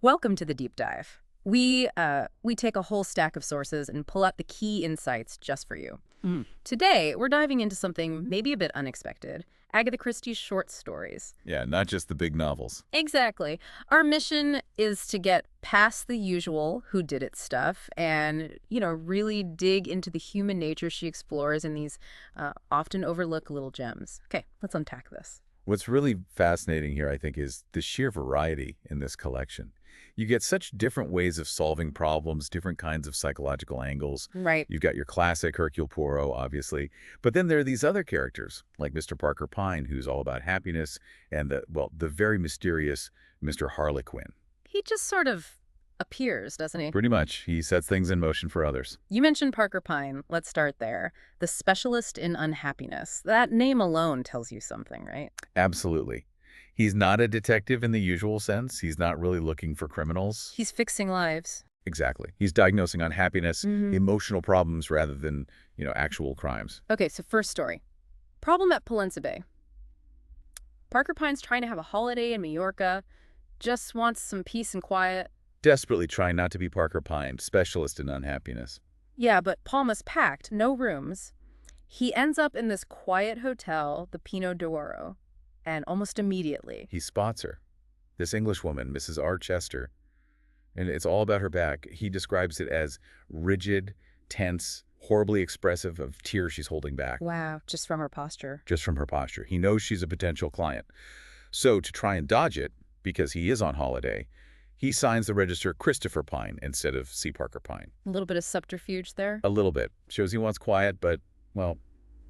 Welcome to the deep dive. We take a whole stack of sources and pull out the key insights just for you. Mm. Today, we're diving into something maybe a bit unexpected. Agatha Christie's short stories. Yeah, not just the big novels. Exactly. Our mission is to get past the usual whodunit stuff and, really dig into the human nature she explores in these often overlooked little gems. Okay, let's unpack this. What's really fascinating here, I think, is the sheer variety in this collection. You get such different ways of solving problems, different kinds of psychological angles. Right. You've got your classic Hercule Poirot, obviously. But then there are these other characters, like Mr. Parker Pyne, who's all about happiness, and the very mysterious Mr. Harley Quin. He just sort of appears, doesn't he? Pretty much. He sets things in motion for others. You mentioned Parker Pyne. Let's start there. The specialist in unhappiness. That name alone tells you something, right? Absolutely. He's not a detective in the usual sense. He's not really looking for criminals. He's fixing lives. Exactly. He's diagnosing unhappiness, Mhm. emotional problems rather than, actual crimes. Okay, so first story. Problem at Pollensa Bay. Parker Pyne's trying to have a holiday in Majorca. Just wants some peace and quiet. Desperately trying not to be Parker Pyne, specialist in unhappiness. Yeah, but Palma's packed, no rooms. He ends up in this quiet hotel, the Pyne d'Oro, and almost immediately. He spots her, this English woman, Mrs. R. Chester, and it's all about her back. He describes it as rigid, tense, horribly expressive of tears she's holding back. Wow, just from her posture. Just from her posture. He knows she's a potential client. So to try and dodge it, because he is on holiday, he signs the register Christopher Pyne instead of C. Parker Pyne. A little bit of subterfuge there. A little bit. Shows he wants quiet, but, well,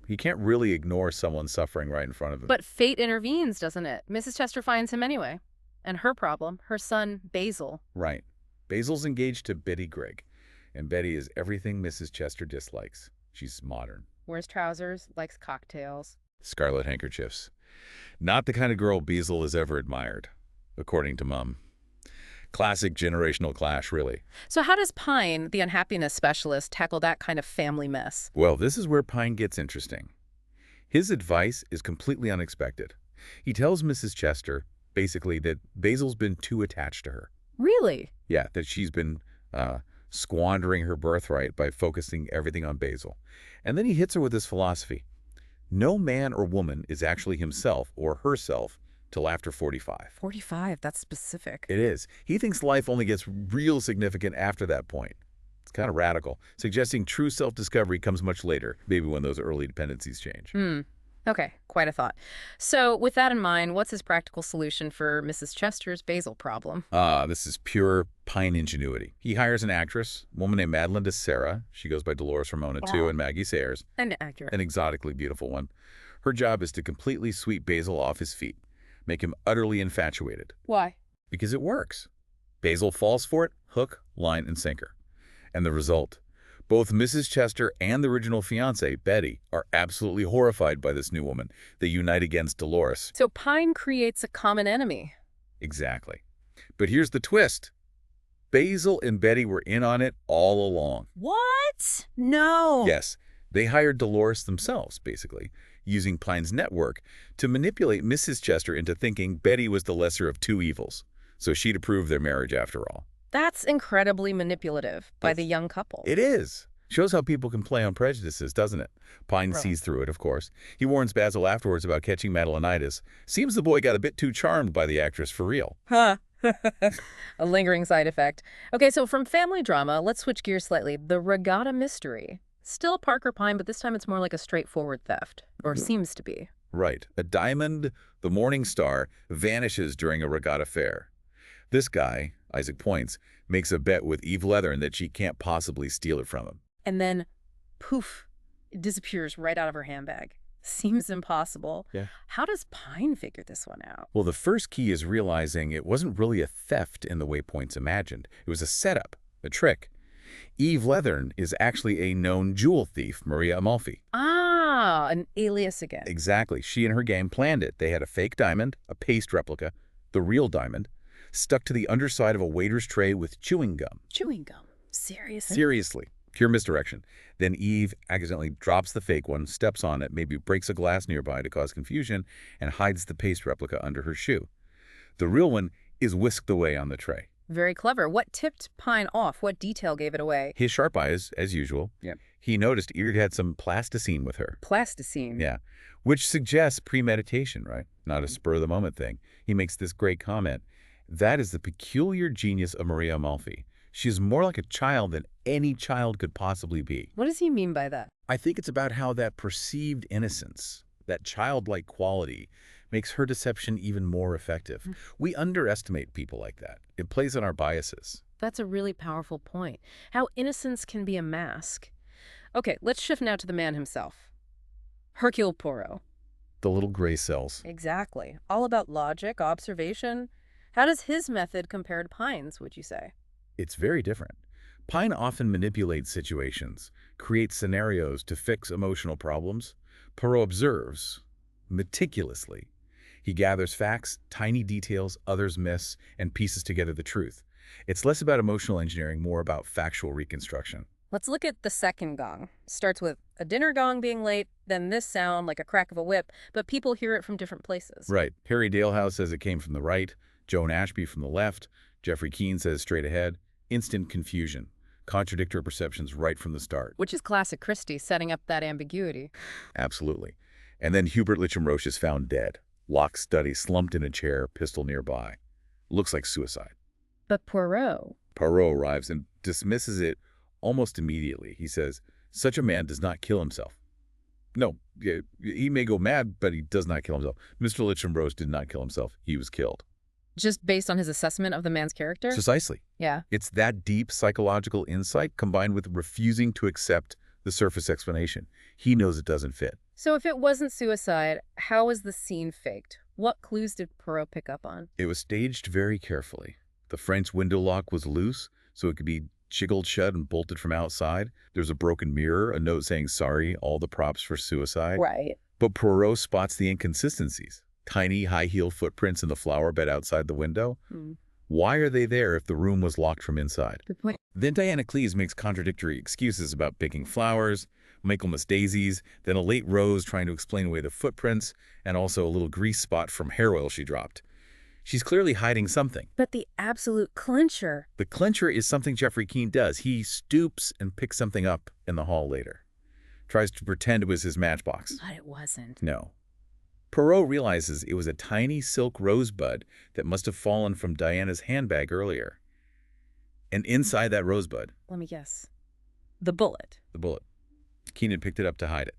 he can't really ignore someone suffering right in front of him. But fate intervenes, doesn't it? Mrs. Chester finds him anyway. And her problem, her son, Basil. Right. Basil's engaged to Betty Gregg, and Betty is everything Mrs. Chester dislikes. She's modern. Wears trousers, likes cocktails. Scarlet handkerchiefs. Not the kind of girl Basil has ever admired, according to Mum. Classic generational clash, really. So how does Pyne, the unhappiness specialist, tackle that kind of family mess? Well, this is where Pyne gets interesting. His advice is completely unexpected. He tells Mrs. Chester, basically, that Basil's been too attached to her. Really? Yeah, that she's been squandering her birthright by focusing everything on Basil. And then he hits her with this philosophy. No man or woman is actually himself or herself till after 45. 45, that's specific. It is. He thinks life only gets real significant after that point. It's kind of radical, suggesting true self-discovery comes much later, maybe when those early dependencies change. Okay, quite a thought. So with that in mind, what's his practical solution for Mrs. Chester's Basil problem? This is pure Pyne ingenuity. He hires an actress, a woman named Madeline de Serra. She goes by Dolores Ramona, too, and Maggie Sayers. An accurate. An exotically beautiful one. Her job is to completely sweep Basil off his feet, make him utterly infatuated. Why? Because it works. Basil falls for it, hook, line, and sinker. And the result? Both Mrs. Chester and the original fiancée, Betty, are absolutely horrified by this new woman. They unite against Dolores. So Pyne creates a common enemy. Exactly. But here's the twist. Basil and Betty were in on it all along. What? No. Yes, they hired Dolores themselves, basically, using Pyne's network to manipulate Mrs. Chester into thinking Betty was the lesser of two evils, so she'd approve their marriage after all. That's incredibly manipulative by the young couple. It is. Shows how people can play on prejudices, doesn't it? Pyne sees through it, of course. He warns Basil afterwards about catching Madelonitis. Seems the boy got a bit too charmed by the actress for real. Huh. A lingering side effect. Okay, so from family drama, let's switch gears slightly. The Regatta Mystery. Still Parker Pyne, but this time it's more like a straightforward theft, or seems to be. Right. A diamond, the Morning Star, vanishes during a regatta fair. This guy, Isaac points, makes a bet with Eve Leathern that she can't possibly steal it from him. And then, poof, it disappears right out of her handbag. Seems impossible. Yeah. How does Pyne figure this one out? Well, the first key is realizing it wasn't really a theft in the way Points imagined. It was a setup, a trick. Eve Leathern is actually a known jewel thief, Maria Amalfi. Ah, an alias again. Exactly. She and her gang planned it. They had a fake diamond, a paste replica, the real diamond, stuck to the underside of a waiter's tray with chewing gum. Chewing gum? Seriously? Seriously. Pure misdirection. Then Eve accidentally drops the fake one, steps on it, maybe breaks a glass nearby to cause confusion, and hides the paste replica under her shoe. The real one is whisked away on the tray. Very clever. What tipped Pyne off? What detail gave it away? His sharp eyes, as usual. Yeah. He noticed Eard had some plasticine with her. Plasticine. Yeah, which suggests premeditation, right? Not a spur-of-the-moment thing. He makes this great comment. That is the peculiar genius of Maria Amalfi. She is more like a child than any child could possibly be. What does he mean by that? I think it's about how that perceived innocence, that childlike quality, makes her deception even more effective. We underestimate people like that. It plays on our biases. That's a really powerful point. How innocence can be a mask. Okay, let's shift now to the man himself. Hercule Poirot. The little gray cells. Exactly. All about logic, observation. How does his method compare to Pyne's, would you say? It's very different. Pyne often manipulates situations, creates scenarios to fix emotional problems. Poirot observes, meticulously. He gathers facts, tiny details others miss, and pieces together the truth. It's less about emotional engineering, more about factual reconstruction. Let's look at the second gong. Starts with a dinner gong being late, then this sound like a crack of a whip, but people hear it from different places. Right. Harry Dalehouse says it came from the right, Joan Ashby from the left, Geoffrey Keane says straight ahead. Instant confusion. Contradictory perceptions right from the start. Which is classic Christie, setting up that ambiguity. Absolutely. And then Hubert Lytcham-Roche is found dead. Locked study, slumped in a chair, pistol nearby. Looks like suicide. But Poirot... Poirot arrives and dismisses it almost immediately. He says, such a man does not kill himself. No, he may go mad, but he does not kill himself. Mr. Lytcham-Roche did not kill himself. He was killed. Just based on his assessment of the man's character? Precisely. Yeah. It's that deep psychological insight combined with refusing to accept the surface explanation. He knows it doesn't fit. So if it wasn't suicide, how was the scene faked? What clues did Poirot pick up on? It was staged very carefully. The French window lock was loose, so it could be jiggled shut and bolted from outside. There's a broken mirror, a note saying, sorry, all the props for suicide. Right. But Poirot spots the inconsistencies. Tiny, high-heel footprints in the flower bed outside the window. Why are they there if the room was locked from inside? Good point. Then Diana Cleves makes contradictory excuses about picking flowers, Michaelmas daisies, then a late rose trying to explain away the footprints, and also a little grease spot from hair oil she dropped. She's clearly hiding something. But the absolute clincher. The clincher is something Geoffrey Keane does. He stoops and picks something up in the hall later. Tries to pretend it was his matchbox. But it wasn't. No. Poirot realizes it was a tiny silk rosebud that must have fallen from Diana's handbag earlier. And inside that rosebud... Let me guess. The bullet. The bullet. Keane had picked it up to hide it.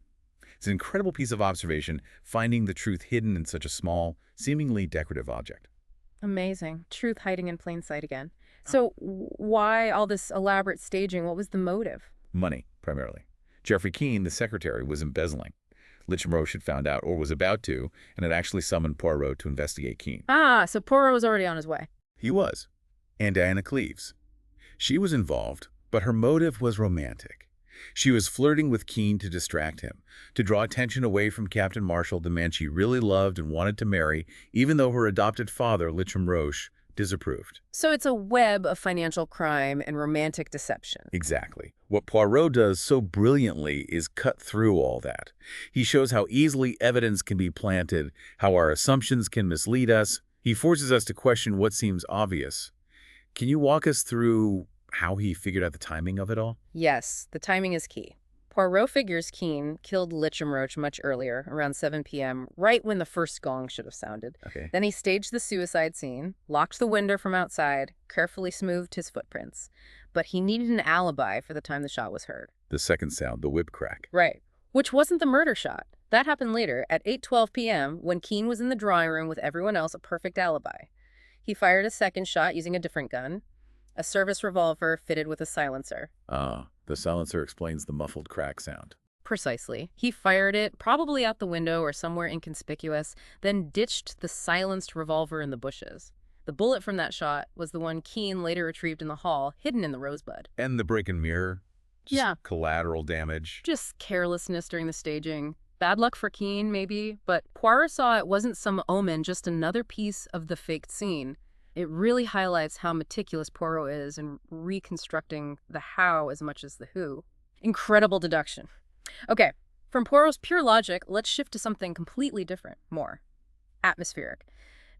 It's an incredible piece of observation, finding the truth hidden in such a small, seemingly decorative object. Amazing. Truth hiding in plain sight again. So why all this elaborate staging? What was the motive? Money, primarily. Geoffrey Keane, the secretary, was embezzling. Lytcham-Roche had found out, or was about to, and had actually summoned Poirot to investigate Keane. Ah, so Poirot was already on his way. He was. And Diana Cleves. She was involved, but her motive was romantic. She was flirting with Keane to distract him, to draw attention away from Captain Marshall, the man she really loved and wanted to marry, even though her adopted father, Lytcham-Roche, disapproved. So it's a web of financial crime and romantic deception. Exactly. What Poirot does so brilliantly is cut through all that. He shows how easily evidence can be planted, how our assumptions can mislead us. He forces us to question what seems obvious. Can you walk us through how he figured out the timing of it all? Yes, the timing is key. Poirot figures Keane killed Lytcham-Roche much earlier, around 7 p.m., right when the first gong should have sounded. Okay. Then he staged the suicide scene, locked the window from outside, carefully smoothed his footprints. But he needed an alibi for the time the shot was heard. The second sound, the whip crack. Right. Which wasn't the murder shot. That happened later, at 8:12 p.m., when Keane was in the drawing room with everyone else, a perfect alibi. He fired a second shot using a different gun, a service revolver fitted with a silencer. The silencer explains the muffled crack sound. Precisely. He fired it, probably out the window or somewhere inconspicuous, then ditched the silenced revolver in the bushes. The bullet from that shot was the one Keane later retrieved in the hall, hidden in the rosebud. And the break and mirror? Just Yeah. Collateral damage? Just carelessness during the staging. Bad luck for Keane, maybe, but Poirot saw it wasn't some omen, just another piece of the faked scene. It really highlights how meticulous Poirot is in reconstructing the how as much as the who. Incredible deduction. Okay, from Poirot's pure logic, let's shift to something completely different, more atmospheric.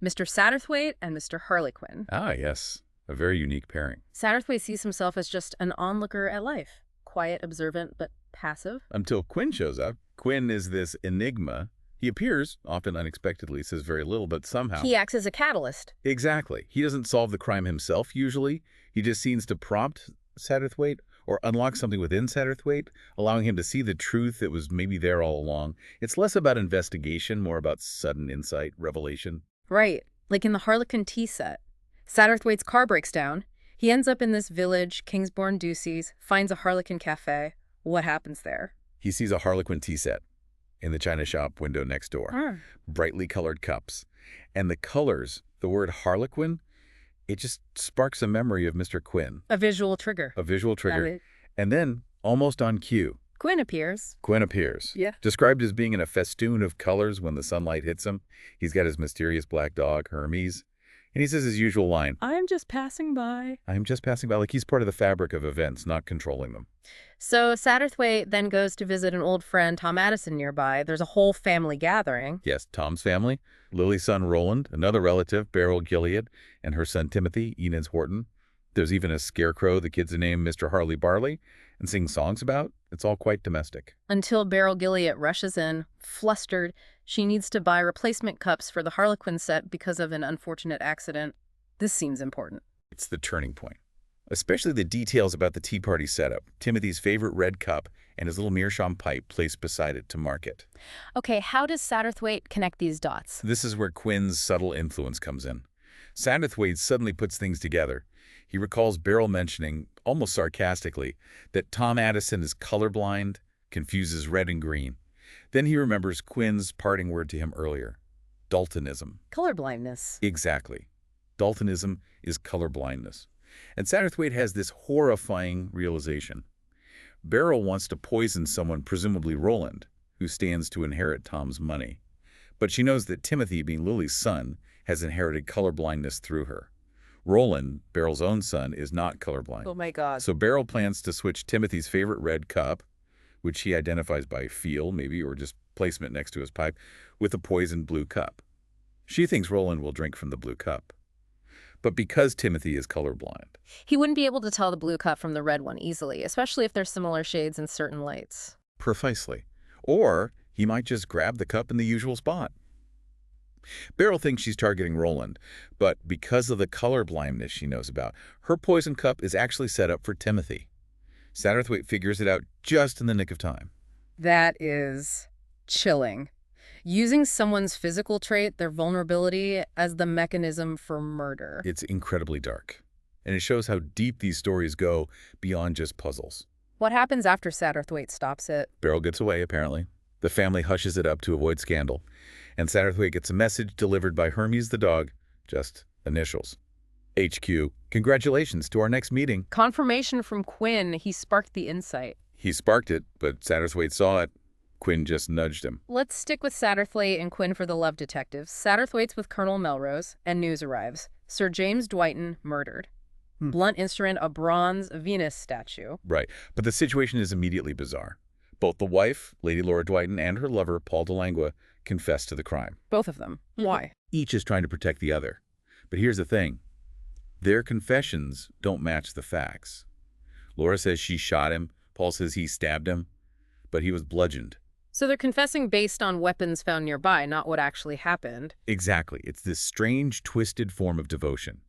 Mr. Satterthwaite and Mr. Harley Quin. Ah, yes. A very unique pairing. Satterthwaite sees himself as just an onlooker at life. Quiet, observant, but passive. Until Quin shows up. Quin is this enigma. He appears, often unexpectedly, says very little, but somehow... He acts as a catalyst. Exactly. He doesn't solve the crime himself, usually. He just seems to prompt Satterthwaite or unlock something within Satterthwaite, allowing him to see the truth that was maybe there all along. It's less about investigation, more about sudden insight, revelation. Right. Like in the Harley Quin tea set. Satterthwaite's car breaks down. He ends up in this village, Kingsbourne Ducey's, finds a Harley Quin cafe. What happens there? He sees a Harley Quin tea set in the china shop window next door. Brightly colored cups. And the colors, the word Harlequin, it just sparks a memory of Mr. Quin. A visual trigger. A visual trigger. And then, almost on cue, Quin appears. Quin appears. Yeah. Described as being in a festoon of colors when the sunlight hits him. He's got his mysterious black dog, Hermes. And he says his usual line, I'm just passing by. I'm just passing by, like he's part of the fabric of events, not controlling them. So Satterthwaite then goes to visit an old friend, Tom Addison, nearby. There's a whole family gathering. Yes, Tom's family, Lily's son Roland, another relative, Beryl Gilead, and her son Timothy, Enid's Horton. There's even a scarecrow the kids name Mr. Harley Barley and sing songs about. It's all quite domestic. Until Beryl Gilead rushes in, flustered. She needs to buy replacement cups for the Harley Quin set because of an unfortunate accident. This seems important. It's the turning point. Especially the details about the tea party setup, Timothy's favorite red cup, and his little meerschaum pipe placed beside it to mark it. Okay, how does Satterthwaite connect these dots? This is where Quin's subtle influence comes in. Satterthwaite suddenly puts things together. He recalls Beryl mentioning, almost sarcastically, that Tom Addison is colorblind, confuses red and green. Then he remembers Quin's parting word to him earlier, daltonism. Colorblindness. Exactly. Daltonism is colorblindness. And Satterthwaite has this horrifying realization. Beryl wants to poison someone, presumably Roland, who stands to inherit Tom's money. But she knows that Timothy, being Lily's son, has inherited colorblindness through her. Roland, Beryl's own son, is not colorblind. Oh my God. So Beryl plans to switch Timothy's favorite red cup, which he identifies by feel, maybe, or just placement next to his pipe, with a poisoned blue cup. She thinks Roland will drink from the blue cup. But because Timothy is colorblind, he wouldn't be able to tell the blue cup from the red one easily, especially if there's similar shades in certain lights. Precisely. Or he might just grab the cup in the usual spot. Beryl thinks she's targeting Roland, but because of the colorblindness she knows about, her poison cup is actually set up for Timothy. Satterthwaite figures it out just in the nick of time. That is chilling. Using someone's physical trait, their vulnerability, as the mechanism for murder. It's incredibly dark, and it shows how deep these stories go beyond just puzzles. What happens after Satterthwaite stops it? Beryl gets away, apparently. The family hushes it up to avoid scandal, and Satterthwaite gets a message delivered by Hermes the dog, just initials. HQ, congratulations to our next meeting. Confirmation from Quin. He sparked the insight. He sparked it, but Satterthwaite saw it. Quin just nudged him. Let's stick with Satterthwaite and Quin for the love detectives. Satterthwaite's with Colonel Melrose, and news arrives. Sir James Dwighton murdered. Blunt instrument, a bronze Venus statue. Right, but the situation is immediately bizarre. Both the wife, Lady Laura Dwighton, and her lover, Paul de Langua, confess to the crime. Both of them. Why? Each is trying to protect the other. But here's the thing. Their confessions don't match the facts. Laura says she shot him. Paul says he stabbed him, but he was bludgeoned. So they're confessing based on weapons found nearby, not what actually happened. Exactly. It's this strange, twisted form of devotion.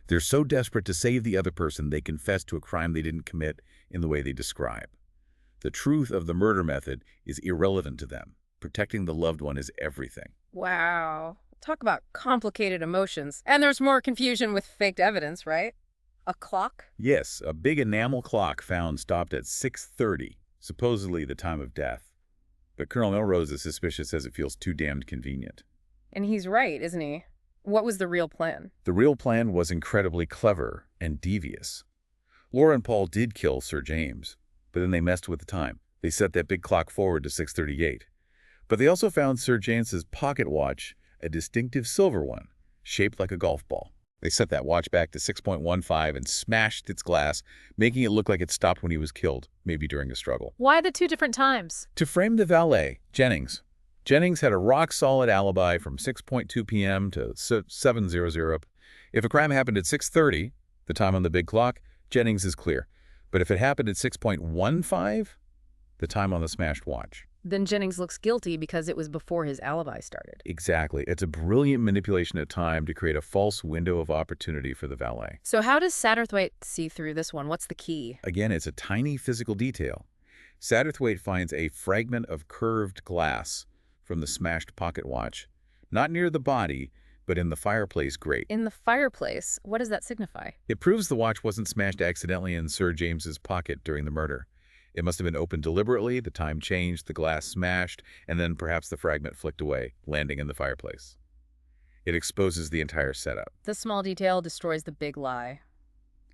They're so desperate to save the other person, they confess to a crime they didn't commit in the way they describe. The truth of the murder method is irrelevant to them. Protecting the loved one is everything. Wow. Talk about complicated emotions. And there's more confusion with faked evidence, right? A clock? Yes, a big enamel clock found stopped at 6:30, supposedly the time of death. But Colonel Melrose is suspicious as it feels too damned convenient. And he's right, isn't he? What was the real plan? The real plan was incredibly clever and devious. Laura and Paul did kill Sir James, but then they messed with the time. They set that big clock forward to 6:38. But they also found Sir James's pocket watch, a distinctive silver one, shaped like a golf ball. They set that watch back to 6.15 and smashed its glass, making it look like it stopped when he was killed, maybe during a struggle. Why the two different times? To frame the valet, Jennings. Jennings had a rock-solid alibi from 6:2 p.m. to 7:00. If a crime happened at 6:30, The time on the big clock, Jennings is clear. But if it happened at 6.15, the time on the smashed watch. Then Jennings looks guilty because it was before his alibi started. Exactly. It's a brilliant manipulation of time to create a false window of opportunity for the valet. So how does Satterthwaite see through this one? What's the key? Again, it's a tiny physical detail. Satterthwaite finds a fragment of curved glass from the smashed pocket watch, not near the body, but in the fireplace grate. In the fireplace? What does that signify? It proves the watch wasn't smashed accidentally in Sir James's pocket during the murder. It must have been opened deliberately, the time changed, the glass smashed, and then perhaps the fragment flicked away, landing in the fireplace. It exposes the entire setup. The small detail destroys the big lie.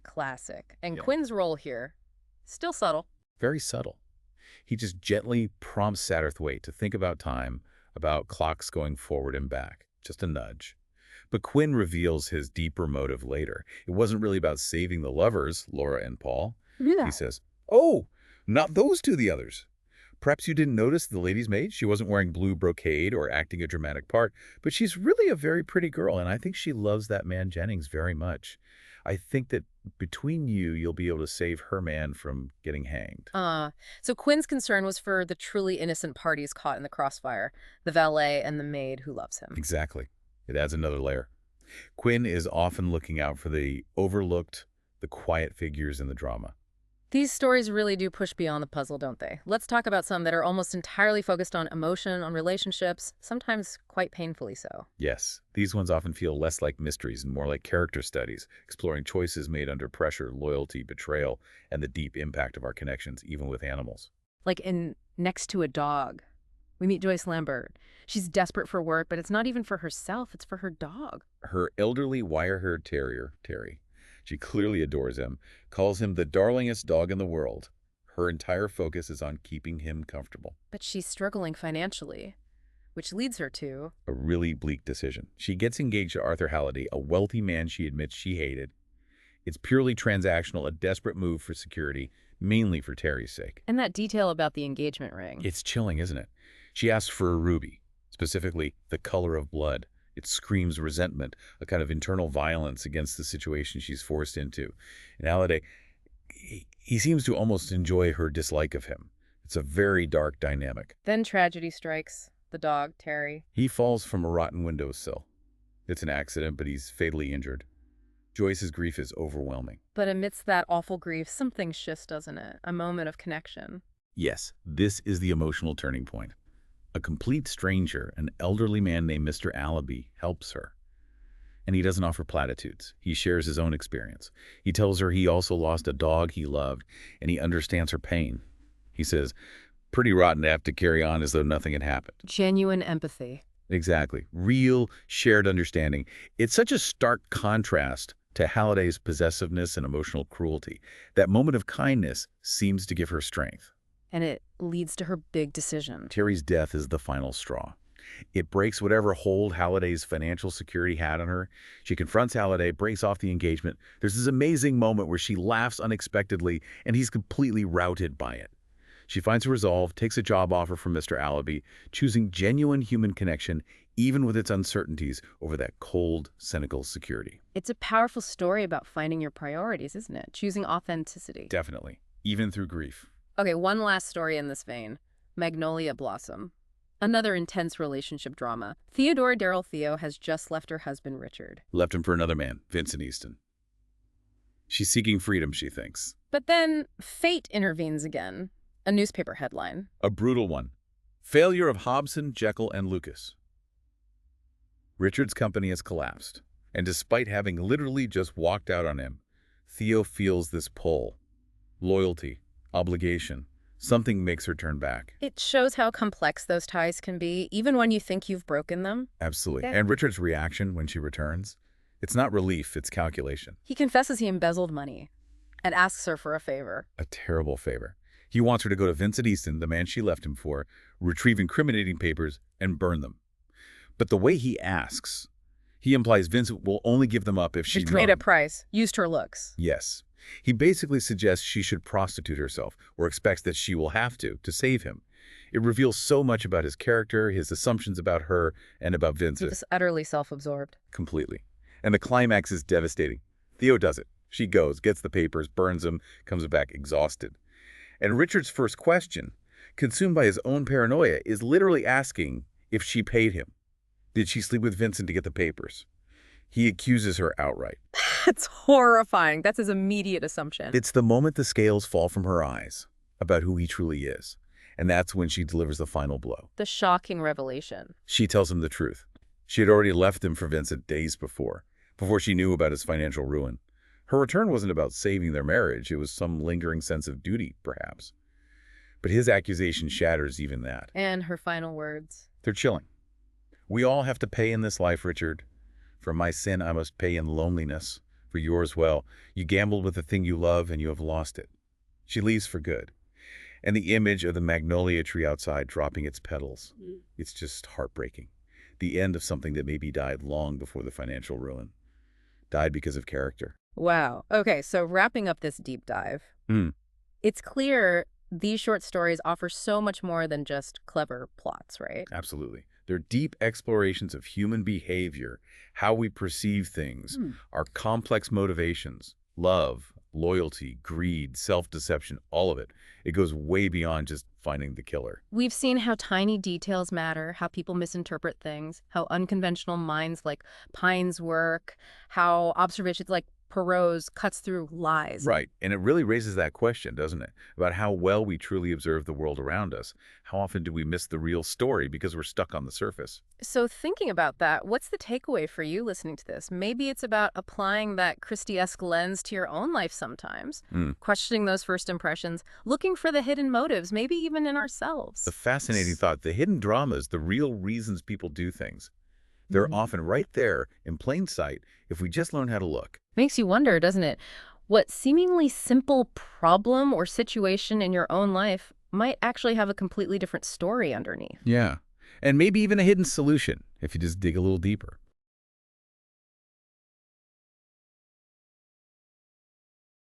Classic. And Yeah. Quin's role here, still subtle. Very subtle. He just gently prompts Satterthwaite to think about time, about clocks going forward and back. Just a nudge. But Quin reveals his deeper motive later. It wasn't really about saving the lovers, Laura and Paul. Yeah. He says, "Oh, not those two, the others. Perhaps you didn't notice the lady's maid? She wasn't wearing blue brocade or acting a dramatic part, but she's really a very pretty girl, and I think she loves that man Jennings very much. I think that between you, you'll be able to save her man from getting hanged." So Quin's concern was for the truly innocent parties caught in the crossfire, the valet and the maid who loves him. Exactly. It adds another layer. Quin is often looking out for the overlooked, the quiet figures in the drama. These stories really do push beyond the puzzle, don't they? Let's talk about some that are almost entirely focused on emotion, on relationships, sometimes quite painfully so. Yes, these ones often feel less like mysteries and more like character studies, exploring choices made under pressure, loyalty, betrayal, and the deep impact of our connections, even with animals. Like in Next to a Dog, we meet Joyce Lambert. She's desperate for work, but it's not even for herself, it's for her dog. Her elderly wire-haired terrier, Terry, she clearly adores him, calls him the darlingest dog in the world. Her entire focus is on keeping him comfortable. But she's struggling financially, which leads her to... A really bleak decision. She gets engaged to Arthur Halliday, a wealthy man she admits she hated. It's purely transactional, a desperate move for security, mainly for Terry's sake. And that detail about the engagement ring. It's chilling, isn't it? She asks for a ruby, specifically the color of blood. It screams resentment, a kind of internal violence against the situation she's forced into. And Halliday, he seems to almost enjoy her dislike of him. It's a very dark dynamic. Then tragedy strikes. The dog, Terry. He falls from a rotten windowsill. It's an accident, but he's fatally injured. Joyce's grief is overwhelming. But amidst that awful grief, something shifts, doesn't it? A moment of connection. Yes, this is the emotional turning point. A complete stranger, an elderly man named Mr. Allaby, helps her. And he doesn't offer platitudes. He shares his own experience. He tells her he also lost a dog he loved, and he understands her pain. He says, pretty rotten to have to carry on as though nothing had happened. Genuine empathy. Exactly. Real, shared understanding. It's such a stark contrast to Halliday's possessiveness and emotional cruelty. That moment of kindness seems to give her strength. And it leads to her big decision. Terry's death is the final straw. It breaks whatever hold Halliday's financial security had on her. She confronts Halliday, breaks off the engagement. There's this amazing moment where she laughs unexpectedly, and he's completely routed by it. She finds a resolve, takes a job offer from Mr. Allaby, choosing genuine human connection, even with its uncertainties over that cold, cynical security. It's a powerful story about finding your priorities, isn't it? Choosing authenticity. Definitely. Even through grief. Okay, one last story in this vein. Magnolia Blossom. Another intense relationship drama. Theodora Darrell Theo has just left her husband, Richard. Left him for another man, Vincent Easton. She's seeking freedom, she thinks. But then fate intervenes again. A newspaper headline. A brutal one. Failure of Hobson, Jekyll, and Lucas. Richard's company has collapsed, and despite having literally just walked out on him, Theo feels this pull. Loyalty, obligation. Something makes her turn back. It shows how complex those ties can be, even when you think you've broken them. Absolutely. Yeah. And Richard's reaction when she returns, it's not relief, it's calculation. He confesses he embezzled money and asks her for a favor. A terrible favor. He wants her to go to Vincent Easton, the man she left him for, retrieve incriminating papers, and burn them. But the way he asks, he implies Vincent will only give them up if she Paid a price, used her looks. Yes. He basically suggests she should prostitute herself, or expects that she will have to save him. It reveals so much about his character, his assumptions about her, and about Vincent. He was utterly self-absorbed. Completely. And the climax is devastating. Theo does it. She goes, gets the papers, burns them, comes back exhausted. And Richard's first question, consumed by his own paranoia, is literally asking if she paid him. Did she sleep with Vincent to get the papers? He accuses her outright. That's horrifying. That's his immediate assumption. It's the moment the scales fall from her eyes about who he truly is. And that's when she delivers the final blow. The shocking revelation. She tells him the truth. She had already left him for Vincent days before she knew about his financial ruin. Her return wasn't about saving their marriage. It was some lingering sense of duty, perhaps. But his accusation shatters even that. And her final words. They're chilling. We all have to pay in this life, Richard. For my sin, I must pay in loneliness. For yours, well, you gambled with the thing you love and you have lost it. She leaves for good. And the image of the magnolia tree outside dropping its petals, it's just heartbreaking. The end of something that maybe died long before the financial ruin. Died because of character. Wow. Okay, so wrapping up this deep dive, it's clear these short stories offer so much more than just clever plots, right? Absolutely. They're deep explorations of human behavior, how we perceive things, our complex motivations, love, loyalty, greed, self-deception, all of it. It goes way beyond just finding the killer. We've seen how tiny details matter, how people misinterpret things, how unconventional minds like Pyne's work, how observations like Poirot's cuts through lies. Right. And it really raises that question, doesn't it? About how well we truly observe the world around us. How often do we miss the real story because we're stuck on the surface? So thinking about that, what's the takeaway for you listening to this? Maybe it's about applying that Christie-esque lens to your own life sometimes, questioning those first impressions, looking for the hidden motives, maybe even in ourselves. The fascinating thought, the hidden dramas, the real reasons people do things. They're often right there in plain sight if we just learn how to look. Makes you wonder, doesn't it? What seemingly simple problem or situation in your own life might actually have a completely different story underneath. Yeah. And maybe even a hidden solution if you just dig a little deeper.